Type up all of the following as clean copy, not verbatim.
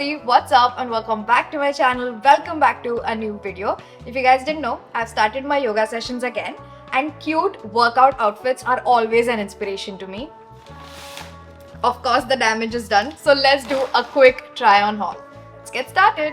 Shruti, what's up and welcome back to my channel. Welcome back to a new video. If you guys didn't know, I've started my yoga sessions again and cute workout outfits are always an inspiration to me. Of course, the damage is done, so let's do a quick try on haul. Let's get started.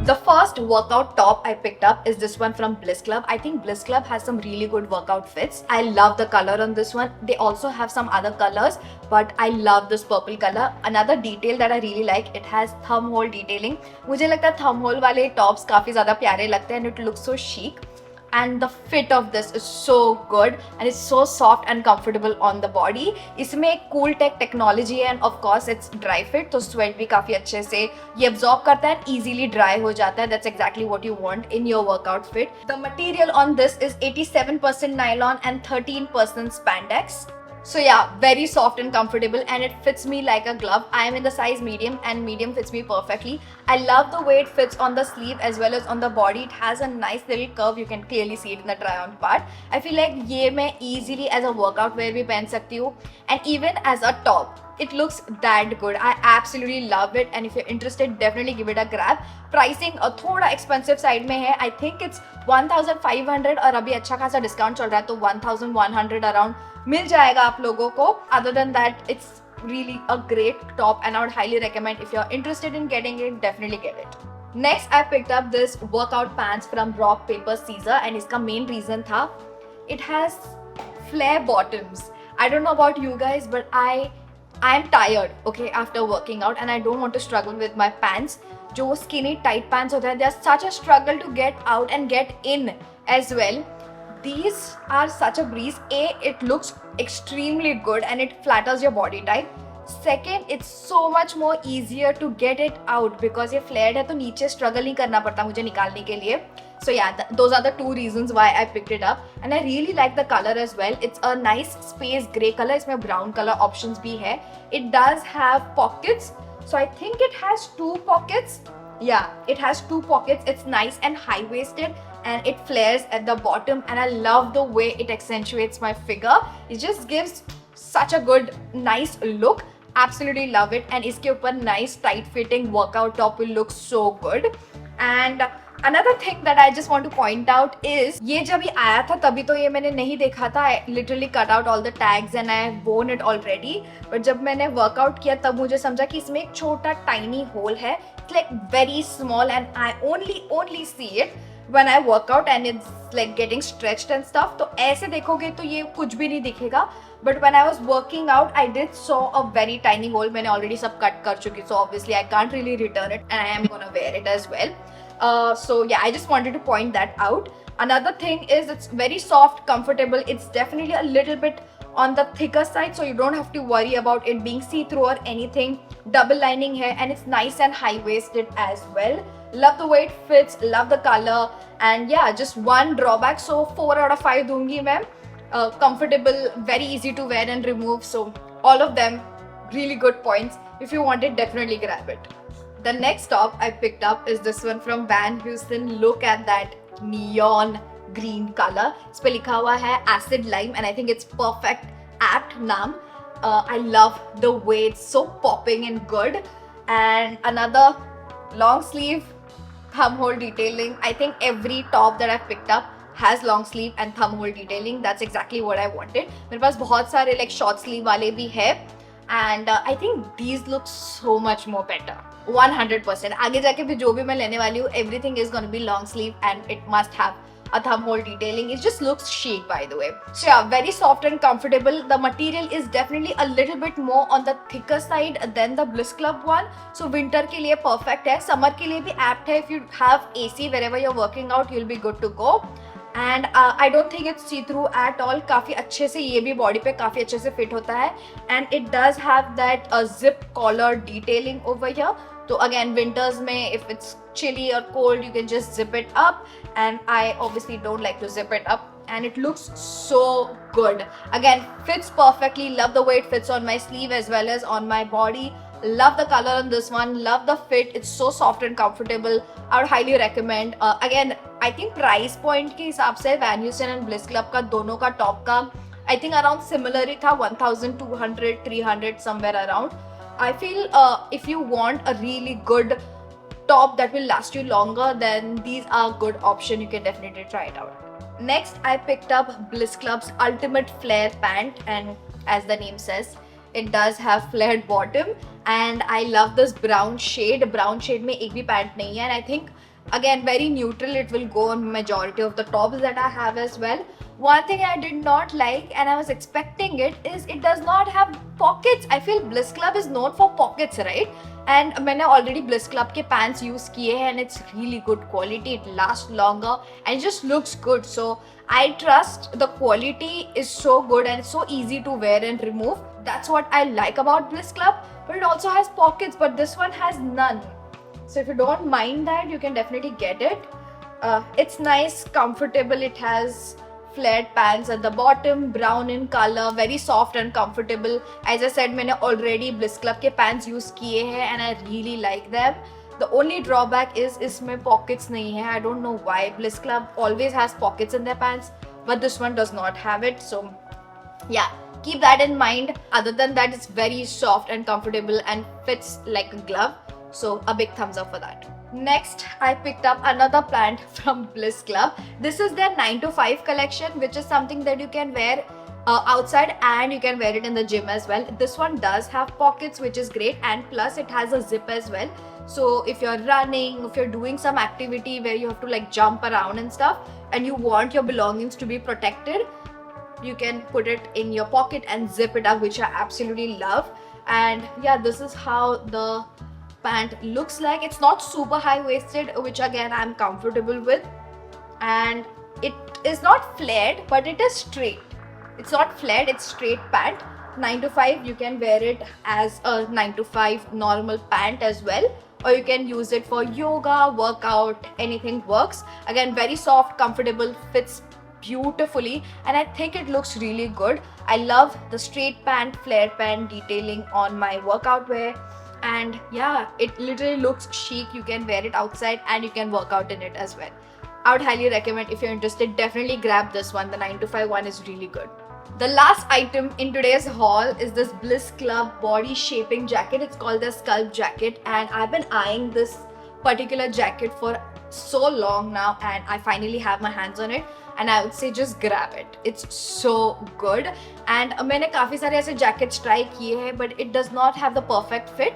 The first workout top I picked up is this one from Bliss Club. I think Bliss Club has some really good workout fits. I love the color on this one. They also have some other colors, but I love this purple color. Another detail that I really like, it has thumb hole detailing. मुझे लगता है thumb hole वाले tops काफी ज़्यादा प्यारे लगते हैं and it looks so chic. And the fit of this is so good and it's so soft and comfortable on the body. इसमें एक cool tech technology है and of course it's dry fit, तो sweat भी काफी अच्छे से ये absorb करता है and easily dry हो जाता है. That's exactly what you want in your workout fit. The material on this is 87% nylon and 13% spandex. So yeah, very soft and comfortable and it fits me like a glove. I am in the size medium and medium fits me perfectly. I love the way it fits on the sleeve as well as on the body. It has a nice little curve. You can clearly see it in the try on part. I feel like ये मैं easily as a workout wear भी पहन सकती हूँ and even as a top. It looks that good. I absolutely love it and if you're interested, definitely give it a grab. Pricing थोड़ा expensive side में है. I think it's 1500 और अभी अच्छा खासा discount चल रहा है तो 1100 around मिल जाएगा आप लोगों को. Other than that, it's really a great top and I would highly recommend if you're interested in getting it, definitely get it. Next, I picked up this workout pants from Rock Paper Scissor and इसका main reason था, it has flare bottoms. I don't know about you guys, but I'm tired, okay, after working out and I don't want to struggle with my pants. जो skinny tight pants होते हैं, they are such a struggle to get out and get in as well. These are such a breeze. A, it looks extremely good and it flatters your body type. Second, it's so much more easier to get it out because ये flared है तो नीचे struggle नहीं करना पड़ता मुझे निकालने के लिए. So yeah, those are the two reasons why I picked it up and I really like the color as well. It's a nice space grey color. इसमें brown color options भी है. It does have pockets. So I think it has 2 pockets. Yeah, it has 2 pockets. It's nice and high-waisted and it flares at the bottom and I love the way it accentuates my figure. It just gives such a good, nice look. Absolutely love it and इसके ऊपर nice tight-fitting workout top will look so good. And another thing that I just want to point out is ये जब ये आया था तभी तो ये मैंने नहीं देखा था. I literally cut out all the tags and I have worn it already. But जब मैंने workout किया तब मुझे समझा कि इसमें एक छोटा tiny hole है. It's like very small and I only see it when I work out and it's like getting stretched and stuff. तो ऐसे देखोगे तो ये कुछ भी नहीं दिखेगा. But when I was working out, I did saw a very tiny hole. मैंने already सब cut कर चुकी, so obviously I can't really return it and I am gonna wear it as well. So yeah, I just wanted to point that out. Another thing is it's very soft, comfortable. It's definitely a little bit on the thicker side, so you don't have to worry about it being see-through or anything. Double lining here and it's nice and high-waisted as well. Love the way it fits, love the color, and yeah, just one drawback, so 4 out of 5 दूंगी मैं. Comfortable, very easy to wear and remove, so all of them really good points. If you want it, definitely grab it. The next top I picked up is this one from Van Heusen. Look at that neon green color. इस पे लिखा हुआ है acid lime and I think it's perfect apt नाम. I love the way it's so popping and good. And another long sleeve thumb hole detailing. I think every top that I've picked up has long sleeve and thumb hole detailing. That's exactly what I wanted. मेरे पास बहुत सारे like short sleeve वाले भी है and I think these look so much more better. 100%. आगे जाके भी जो भी मैं लेने वाली हूँ, everything is going to be long sleeve and it must have a thumb hole detailing. It just looks chic, by the way. So yeah, very soft and comfortable. The material is definitely a little bit more on the thicker side than the Bliss Club one. So winter के लिए perfect है, summer के लिए भी apt है. If you have AC wherever you're working out, you'll be good to go. And I don't think it's see-through at all. काफ़ी अच्छे से ये भी body पे काफ़ी अच्छे से fit होता है. And it does have that zip collar detailing over here. So again, winters में if it's chilly or cold, you can just zip it up. And I obviously don't like to zip it up. And it looks so good. Again, fits perfectly. Love the way it fits on my sleeve as well as on my body. Love the color on this one. Love the fit. It's so soft and comfortable. I would highly recommend. Again, I think price point के हिसाब से Van Heusen and Bliss Club का दोनों का top का I think around similar ही था, 1200 300 somewhere around. I feel if you want a really good top that will last you longer, then these are good option. You can definitely try it out. Next, I picked up Bliss Club's Ultimate Flare Pant, and as the name says, it does have flared bottom, and I love this brown shade. Brown shade में एक भी pant नहीं है, and I think again very neutral. It will go on majority of the tops that I have as well. One thing I did not like and I was expecting it is it does not have pockets. I feel Bliss Club is known for pockets, right? And मैंने already Bliss Club के pants use किए हैं and it's really good quality. It lasts longer and it just looks good. So I trust the quality is so good and it's so easy to wear and remove. That's what I like about Bliss Club. But it also has pockets, but this one has none. So if you don't mind that, you can definitely get it. It's nice, comfortable. It has flared pants at the bottom, brown in color, very soft and comfortable. As I said, मैंने already Bliss Club के pants use किए हैं and I really like them. The only drawback is इसमें pockets नहीं है. I don't know why. Bliss Club always has pockets in their pants, but this one does not have it. So yeah, keep that in mind. Other than that, it's very soft and comfortable and fits like a glove. So a big thumbs up for that. Next, I picked up another pant from Bliss Club. This is their 9 to 5 collection, which is something that you can wear outside and you can wear it in the gym as well. This one does have pockets, which is great, and plus it has a zip as well. So if you're running, if you're doing some activity where you have to like jump around and stuff and you want your belongings to be protected, you can put it in your pocket and zip it up, which I absolutely love. And yeah, this is how the pant looks like. It's not super high-waisted, which again I'm comfortable with, and it is not flared, but it is straight. It's not flared, it's straight pant. 9 to 5, you can wear it as a 9 to 5 normal pant as well, or you can use it for yoga, workout, anything works. Again, very soft, comfortable, fits beautifully, and I think it looks really good. I love the straight pant, flare pant detailing on my workout wear. And yeah, it literally looks chic. You can wear it outside and you can work out in it as well. I would highly recommend, if you're interested, definitely grab this one. The 9 to 5 one is really good. The last item in today's haul is this Bliss Club body shaping jacket. It's called the Sculpt jacket, and I've been eyeing this particular jacket for so long now, and I finally have my hands on it. And I would say just grab it. It's so good. And मैंने काफी सारे ऐसे jackets try किए हैं, but it does not have the perfect fit.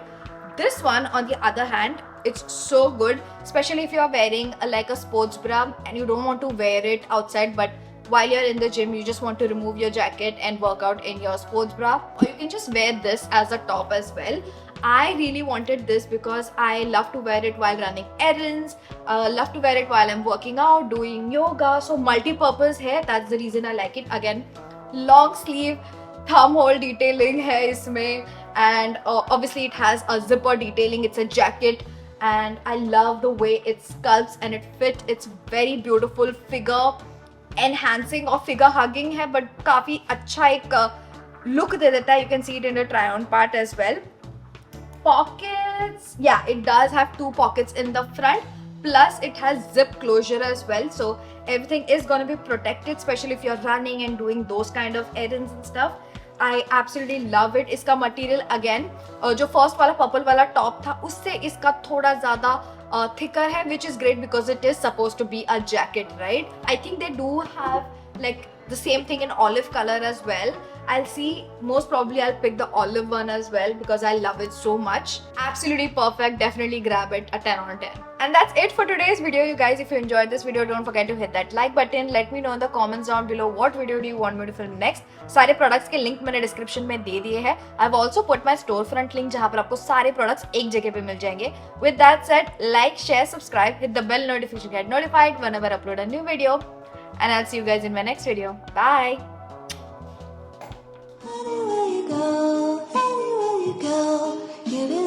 This one, on the other hand, it's so good, especially if you are wearing like a sports bra and you don't want to wear it outside, but while you're in the gym, you just want to remove your jacket and work out in your sports bra, or you can just wear this as a top as well. I really wanted this because I love to wear it while running errands, love to wear it while I'm working out, doing yoga. So multi-purpose hai, that's the reason I like it. Again, long sleeve, thumb hole detailing hai isme, and obviously it has a zipper detailing. It's a jacket, and I love the way it sculpts and it fits. It's very beautiful, figure enhancing or figure hugging hai, but काफी अच्छा एक look दे देता है. You can see it in the try on part as well. Pockets, yeah, it does have 2 pockets in the front, plus it has zip closure as well, so everything is going to be protected, especially if you're running and doing those kind of errands and stuff. I absolutely love it. इसका material again जो first वाला purple वाला top था उससे इसका थोड़ा ज़्यादा thicker है, which is great because it is supposed to be a jacket, right? I think they do have like the same thing in olive color as well. I'll see, most probably I'll pick the olive one as well because I love it so much. Absolutely perfect, definitely grab it, a 10 on 10. And that's it for today's video, you guys. If you enjoyed this video, don't forget to hit that like button. Let me know in the comments down below what video do you want me to film next. सारे products के link मैंने description में दे दिए हैं. I've also put my storefront link जहाँ पर आपको सारे products एक जगह पे मिल जाएंगे. With that said, like, share, subscribe, hit the bell notification to get notified whenever I upload a new video. And I'll see you guys in my next video. Bye! Anywhere you go, give it